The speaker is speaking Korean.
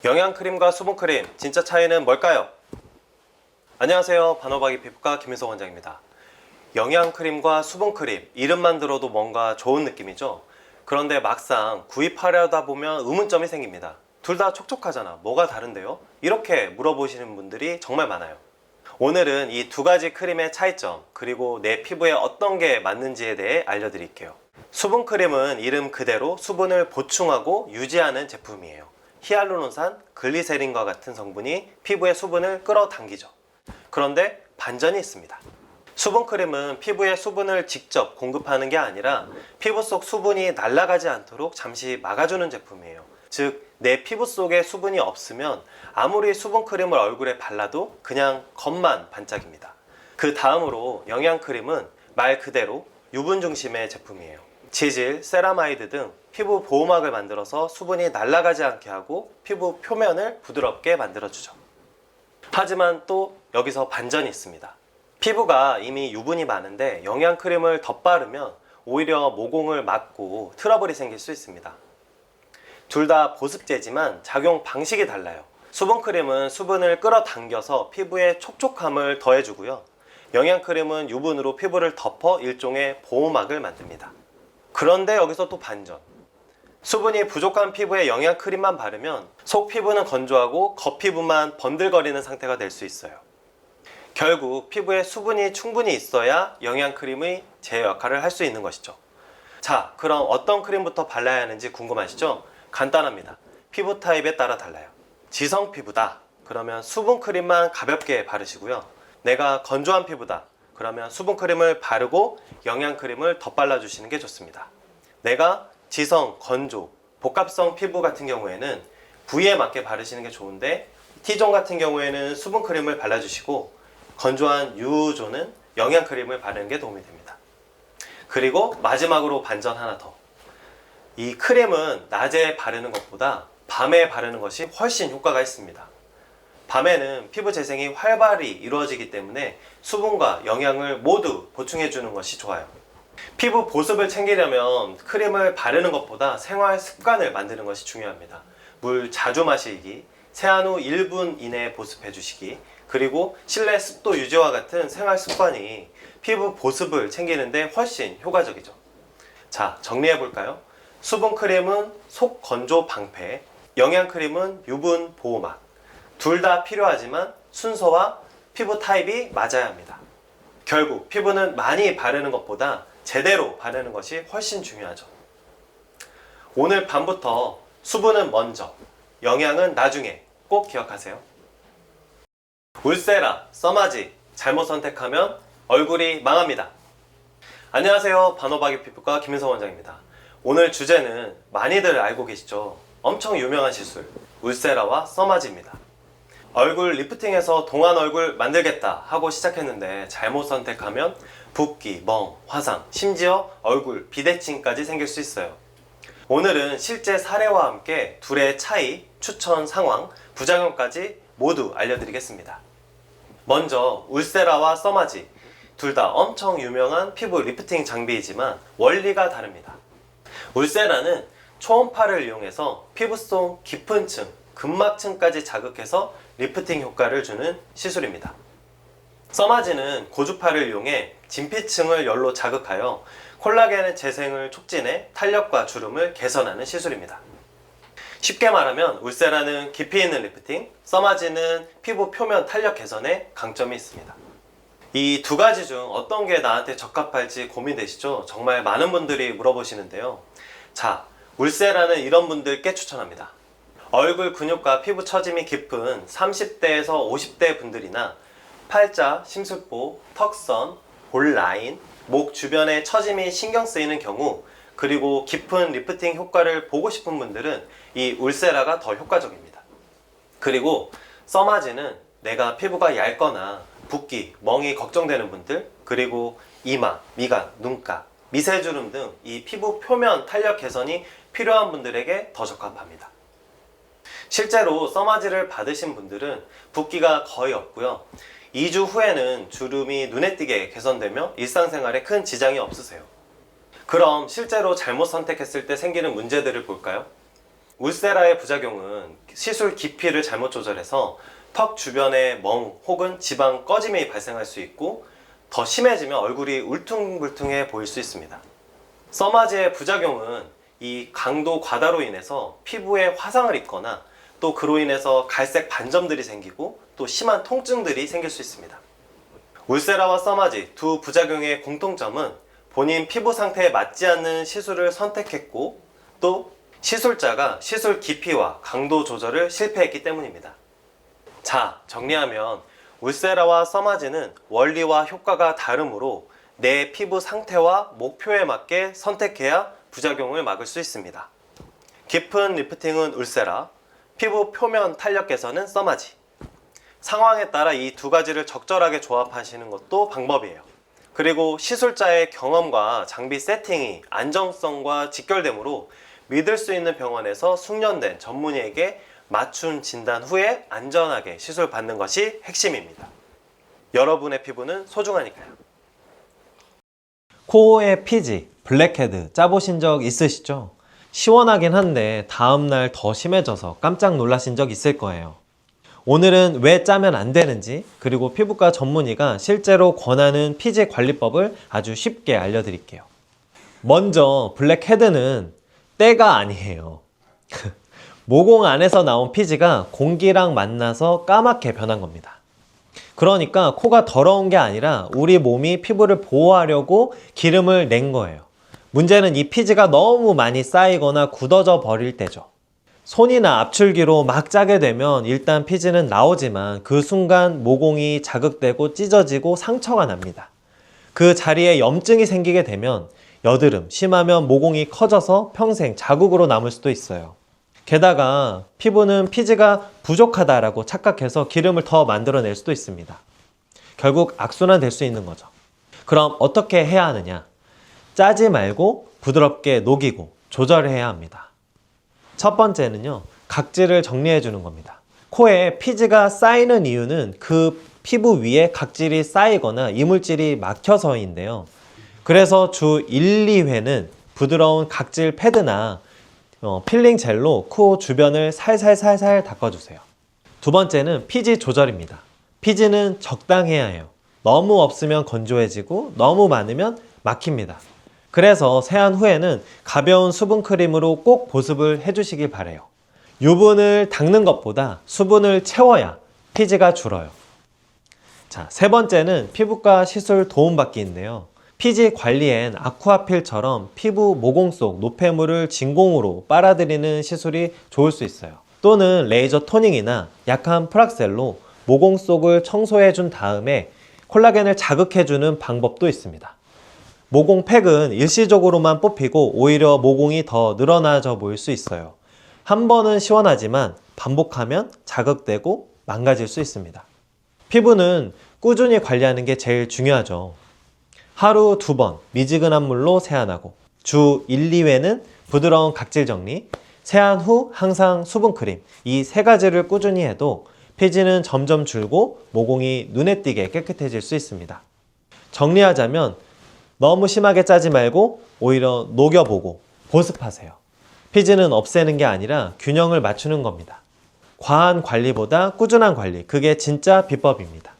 영양크림과 수분크림 진짜 차이는 뭘까요? 안녕하세요, 반호박이 피부과 김윤석 원장입니다. 영양크림과 수분크림, 이름만 들어도 뭔가 좋은 느낌이죠. 그런데 막상 구입하려다 보면 의문점이 생깁니다. 둘 다 촉촉하잖아, 뭐가 다른데요? 이렇게 물어보시는 분들이 정말 많아요. 오늘은 이 두 가지 크림의 차이점, 그리고 내 피부에 어떤 게 맞는지에 대해 알려드릴게요. 수분크림은 이름 그대로 수분을 보충하고 유지하는 제품이에요. 히알루론산, 글리세린과 같은 성분이 피부의 수분을 끌어당기죠. 그런데 반전이 있습니다. 수분크림은 피부에 수분을 직접 공급하는 게 아니라 피부 속 수분이 날아가지 않도록 잠시 막아주는 제품이에요. 즉, 내 피부 속에 수분이 없으면 아무리 수분크림을 얼굴에 발라도 그냥 겉만 반짝입니다. 그 다음으로 영양크림은 말 그대로 유분 중심의 제품이에요. 지질, 세라마이드 등 피부 보호막을 만들어서 수분이 날아가지 않게 하고 피부 표면을 부드럽게 만들어주죠. 하지만 또 여기서 반전이 있습니다. 피부가 이미 유분이 많은데 영양크림을 덧바르면 오히려 모공을 막고 트러블이 생길 수 있습니다. 둘 다 보습제지만 작용 방식이 달라요. 수분크림은 수분을 끌어당겨서 피부에 촉촉함을 더해주고요. 영양크림은 유분으로 피부를 덮어 일종의 보호막을 만듭니다. 그런데 여기서 또 반전. 수분이 부족한 피부에 영양크림만 바르면 속 피부는 건조하고 겉피부만 번들거리는 상태가 될 수 있어요. 결국 피부에 수분이 충분히 있어야 영양크림의 제 역할을 할 수 있는 것이죠. 자, 그럼 어떤 크림부터 발라야 하는지 궁금하시죠? 간단합니다. 피부 타입에 따라 달라요. 지성 피부다, 그러면 수분크림만 가볍게 바르시고요. 내가 건조한 피부다, 그러면 수분크림을 바르고 영양크림을 덧발라 주시는 게 좋습니다. 내가 지성, 건조, 복합성 피부 같은 경우에는 부위에 맞게 바르시는 게 좋은데, T존 같은 경우에는 수분크림을 발라주시고 건조한 U존은 영양크림을 바르는 게 도움이 됩니다. 그리고 마지막으로 반전 하나 더. 이 크림은 낮에 바르는 것보다 밤에 바르는 것이 훨씬 효과가 있습니다. 밤에는 피부 재생이 활발히 이루어지기 때문에 수분과 영양을 모두 보충해주는 것이 좋아요. 피부 보습을 챙기려면 크림을 바르는 것보다 생활 습관을 만드는 것이 중요합니다. 물 자주 마시기, 세안 후 1분 이내에 보습해 주시기, 그리고 실내 습도 유지와 같은 생활 습관이 피부 보습을 챙기는데 훨씬 효과적이죠. 자, 정리해 볼까요? 수분크림은 속 건조 방패, 영양크림은 유분 보호막. 둘 다 필요하지만 순서와 피부 타입이 맞아야 합니다. 결국 피부는 많이 바르는 것보다 제대로 바르는 것이 훨씬 중요하죠. 오늘 밤부터 수분은 먼저, 영양은 나중에 꼭 기억하세요. 울세라, 써마지 잘못 선택하면 얼굴이 망합니다. 안녕하세요, 반호박이 피부과 김윤석 원장입니다. 오늘 주제는 많이들 알고 계시죠? 엄청 유명한 시술, 울세라와 써마지입니다. 얼굴 리프팅해서 동안 얼굴 만들겠다 하고 시작했는데 잘못 선택하면 붓기, 멍, 화상, 심지어 얼굴 비대칭까지 생길 수 있어요. 오늘은 실제 사례와 함께 둘의 차이, 추천 상황, 부작용까지 모두 알려드리겠습니다. 먼저 울세라와 써마지, 둘 다 엄청 유명한 피부 리프팅 장비이지만 원리가 다릅니다. 울세라는 초음파를 이용해서 피부 속 깊은 층, 근막층까지 자극해서 리프팅 효과를 주는 시술입니다. 써마지는 고주파를 이용해 진피층을 열로 자극하여 콜라겐의 재생을 촉진해 탄력과 주름을 개선하는 시술입니다. 쉽게 말하면 울세라는 깊이 있는 리프팅, 써마지는 피부 표면 탄력 개선에 강점이 있습니다. 이 두 가지 중 어떤 게 나한테 적합할지 고민되시죠? 정말 많은 분들이 물어보시는데요. 자, 울세라는 이런 분들께 추천합니다. 얼굴 근육과 피부 처짐이 깊은 30대에서 50대 분들이나 팔자, 심술보, 턱선, 볼 라인, 목 주변에 처짐이 신경 쓰이는 경우, 그리고 깊은 리프팅 효과를 보고 싶은 분들은 이 울세라가 더 효과적입니다. 그리고 써마지는 내가 피부가 얇거나 붓기, 멍이 걱정되는 분들, 그리고 이마, 미간, 눈가, 미세주름 등 이 피부 표면 탄력 개선이 필요한 분들에게 더 적합합니다. 실제로 써마지를 받으신 분들은 붓기가 거의 없고요. 2주 후에는 주름이 눈에 띄게 개선되며 일상생활에 큰 지장이 없으세요. 그럼 실제로 잘못 선택했을 때 생기는 문제들을 볼까요? 울세라의 부작용은 시술 깊이를 잘못 조절해서 턱 주변에 멍 혹은 지방 꺼짐이 발생할 수 있고 더 심해지면 얼굴이 울퉁불퉁해 보일 수 있습니다. 써마지의 부작용은 이 강도 과다로 인해서 피부에 화상을 입거나 또 그로 인해서 갈색 반점들이 생기고 또 심한 통증들이 생길 수 있습니다. 울세라와 써마지 두 부작용의 공통점은 본인 피부 상태에 맞지 않는 시술을 선택했고 또 시술자가 시술 깊이와 강도 조절을 실패했기 때문입니다. 자, 정리하면 울세라와 써마지는 원리와 효과가 다르므로 내 피부 상태와 목표에 맞게 선택해야 부작용을 막을 수 있습니다. 깊은 리프팅은 울세라, 피부 표면 탄력 개선은 써마지. 상황에 따라 이 두 가지를 적절하게 조합하시는 것도 방법이에요. 그리고 시술자의 경험과 장비 세팅이 안정성과 직결되므로 믿을 수 있는 병원에서 숙련된 전문의에게 맞춤 진단 후에 안전하게 시술 받는 것이 핵심입니다. 여러분의 피부는 소중하니까요. 코어의 피지, 블랙헤드 짜보신 적 있으시죠? 시원하긴 한데 다음날 더 심해져서 깜짝 놀라신 적 있을 거예요. 오늘은 왜 짜면 안 되는지, 그리고 피부과 전문의가 실제로 권하는 피지 관리법을 아주 쉽게 알려드릴게요. 먼저 블랙헤드는 때가 아니에요. 모공 안에서 나온 피지가 공기랑 만나서 까맣게 변한 겁니다. 그러니까 코가 더러운 게 아니라 우리 몸이 피부를 보호하려고 기름을 낸 거예요. 문제는 이 피지가 너무 많이 쌓이거나 굳어져 버릴 때죠. 손이나 압출기로 막 짜게 되면 일단 피지는 나오지만 그 순간 모공이 자극되고 찢어지고 상처가 납니다. 그 자리에 염증이 생기게 되면 여드름, 심하면 모공이 커져서 평생 자국으로 남을 수도 있어요. 게다가 피부는 피지가 부족하다라고 착각해서 기름을 더 만들어낼 수도 있습니다. 결국 악순환 될 수 있는 거죠. 그럼 어떻게 해야 하느냐? 짜지 말고 부드럽게 녹이고 조절해야 합니다. 첫 번째는요, 각질을 정리해 주는 겁니다. 코에 피지가 쌓이는 이유는 그 피부 위에 각질이 쌓이거나 이물질이 막혀서인데요. 그래서 주 1, 2회는 부드러운 각질 패드나 필링 젤로 코 주변을 살살살살 닦아주세요. 두 번째는 피지 조절입니다. 피지는 적당해야 해요. 너무 없으면 건조해지고 너무 많으면 막힙니다. 그래서 세안 후에는 가벼운 수분크림으로 꼭 보습을 해주시길 바래요. 유분을 닦는 것보다 수분을 채워야 피지가 줄어요. 자, 세 번째는 피부과 시술 도움받기인데요. 피지 관리엔 아쿠아필처럼 피부 모공 속 노폐물을 진공으로 빨아들이는 시술이 좋을 수 있어요. 또는 레이저 토닝이나 약한 프락셀로 모공 속을 청소해 준 다음에 콜라겐을 자극해 주는 방법도 있습니다. 모공팩은 일시적으로만 뽑히고 오히려 모공이 더 늘어나져 보일 수 있어요. 한 번은 시원하지만 반복하면 자극되고 망가질 수 있습니다. 피부는 꾸준히 관리하는 게 제일 중요하죠. 하루 2번 미지근한 물로 세안하고 주 1, 2회는 부드러운 각질 정리, 세안 후 항상 수분크림, 이 세 가지를 꾸준히 해도 피지는 점점 줄고 모공이 눈에 띄게 깨끗해질 수 있습니다. 정리하자면 너무 심하게 짜지 말고 오히려 녹여보고 보습하세요. 피지는 없애는 게 아니라 균형을 맞추는 겁니다. 과한 관리보다 꾸준한 관리, 그게 진짜 비법입니다.